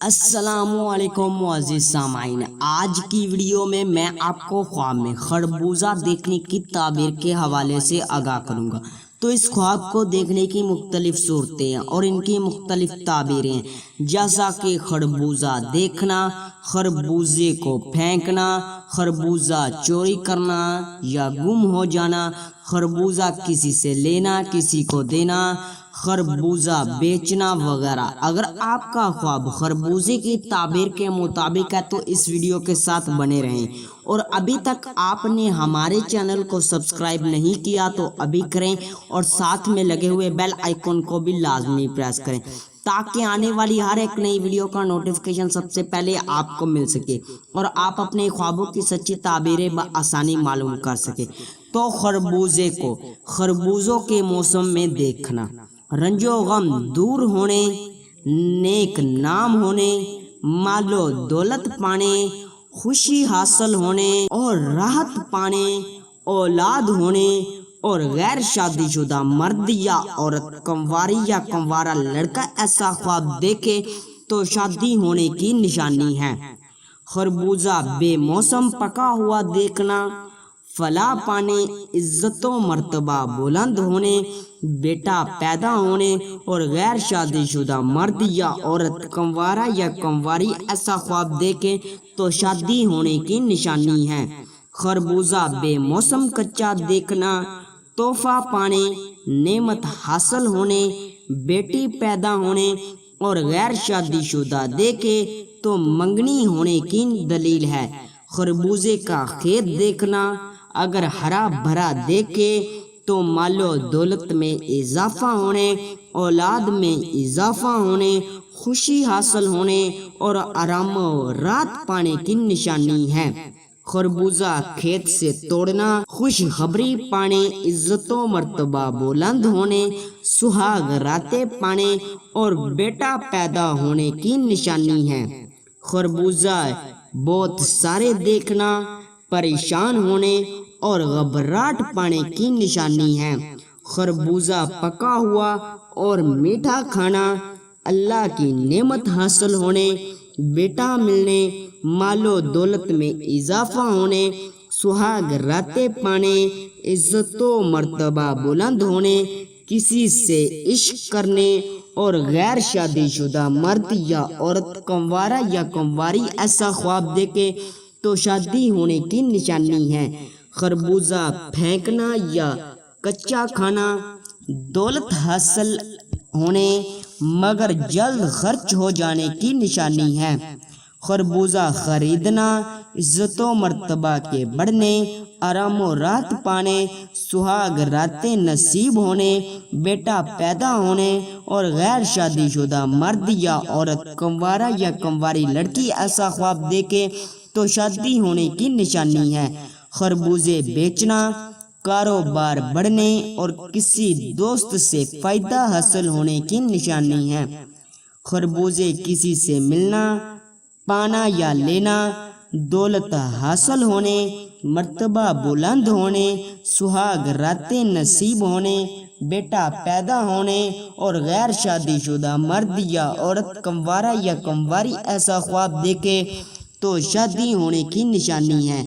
السلام علیکم معزز سامعین، آج کی ویڈیو میں آپ کو خواب میں خربوزہ دیکھنے کی تعبیر کے حوالے سے آگاہ کروں گا۔ تو اس خواب کو دیکھنے کی مختلف صورتیں ہیں اور ان کی مختلف تعبیریں ہیں، جیسا کہ خربوزہ دیکھنا، خربوزے کو پھینکنا، خربوزہ چوری کرنا یا گم ہو جانا، خربوزہ کسی سے لینا، کسی کو دینا، خربوزہ بیچنا وغیرہ۔ اگر آپ کا خواب خربوزے کی تعبیر کے مطابق ہے تو اس ویڈیو کے ساتھ بنے رہیں، اور ابھی تک آپ نے ہمارے چینل کو سبسکرائب نہیں کیا تو ابھی کریں، اور ساتھ میں لگے ہوئے بیل آئیکن کو بھی لازمی پریس کریں تاکہ آنے والی ہر ایک نئی ویڈیو کا نوٹیفیکیشن سب سے پہلے آپ کو مل سکے اور آپ اپنے خوابوں کی سچی تعبیریں بآسانی معلوم کر سکیں۔ تو خربوزے کو خربوزوں کے موسم میں دیکھنا، رنج و غم دور ہونے، نیک نام ہونے، مال و دولت پانے، خوشی حاصل ہونے اور راحت پانے، اولاد ہونے اور غیر شادی شدہ مرد یا عورت، کنواری یا کنوارا لڑکا ایسا خواب دیکھے تو شادی ہونے کی نشانی ہے۔ خربوزہ بے موسم پکا ہوا دیکھنا، فلاح پانے، عزت و مرتبہ بلند ہونے، بیٹا پیدا ہونے اور غیر شادی شدہ مرد یا عورت، کنوارا یا کنواری ایسا خواب دیکھے تو شادی ہونے کی نشانی ہے۔ خربوزہ بے موسم کچا دیکھنا، تحفہ پانے، نعمت حاصل ہونے، بیٹی پیدا ہونے اور غیر شادی شدہ دیکھے تو منگنی ہونے کی دلیل ہے۔ خربوزے کا کھیت دیکھنا، اگر ہرا بھرا دیکھے تو مال و دولت میں اضافہ ہونے، اولاد میں اضافہ ہونے، خوشی حاصل ہونے اور آرام و راحت پانے کی نشانی ہے۔ خربوزہ کھیت سے توڑنا، خوشخبری پانے، عزت و مرتبہ بلند ہونے، سہاگ راتیں پانے اور بیٹا پیدا ہونے کی نشانی ہے۔ خربوزہ بہت سارے دیکھنا، پریشان ہونے اور گھبراہٹ پانے کی نشانی ہے۔ خربوزہ پکا ہوا اور میٹھا کھانا، اللہ کی نعمت حاصل ہونے، بیٹا ملنے، مال و دولت میں اضافہ ہونے، سہاگ راتیں پانے، عزت و مرتبہ بلند ہونے، کسی سے عشق کرنے اور غیر شادی شدہ مرد یا عورت، کنوارا یا کنواری ایسا خواب دیکھے تو شادی ہونے کی نشانی ہے۔ خربوزہ پھینکنا یا کچا کھانا، دولت حاصل ہونے مگر جلد خرچ ہو جانے کی نشانی ہے۔ خربوزہ خریدنا، عزت و مرتبہ کے بڑھنے، آرام و راحت پانے، سہاگ راتیں نصیب ہونے، بیٹا پیدا ہونے اور غیر شادی شدہ مرد یا عورت، کنوارا یا کنواری لڑکی ایسا خواب دیکھے تو شادی ہونے کی نشانی ہے۔ خربوزے بیچنا، کاروبار بڑھنے اور کسی دوست سے فائدہ حاصل ہونے کی نشانی ہے۔ خربوزے کسی سے ملنا، پانا یا لینا، دولت حاصل ہونے، مرتبہ بلند ہونے، سہاگ راتیں نصیب ہونے، بیٹا پیدا ہونے اور غیر شادی شدہ مرد یا عورت، کنوارا یا کنواری ایسا خواب دیکھے تو شادی ہونے کی نشانی ہے۔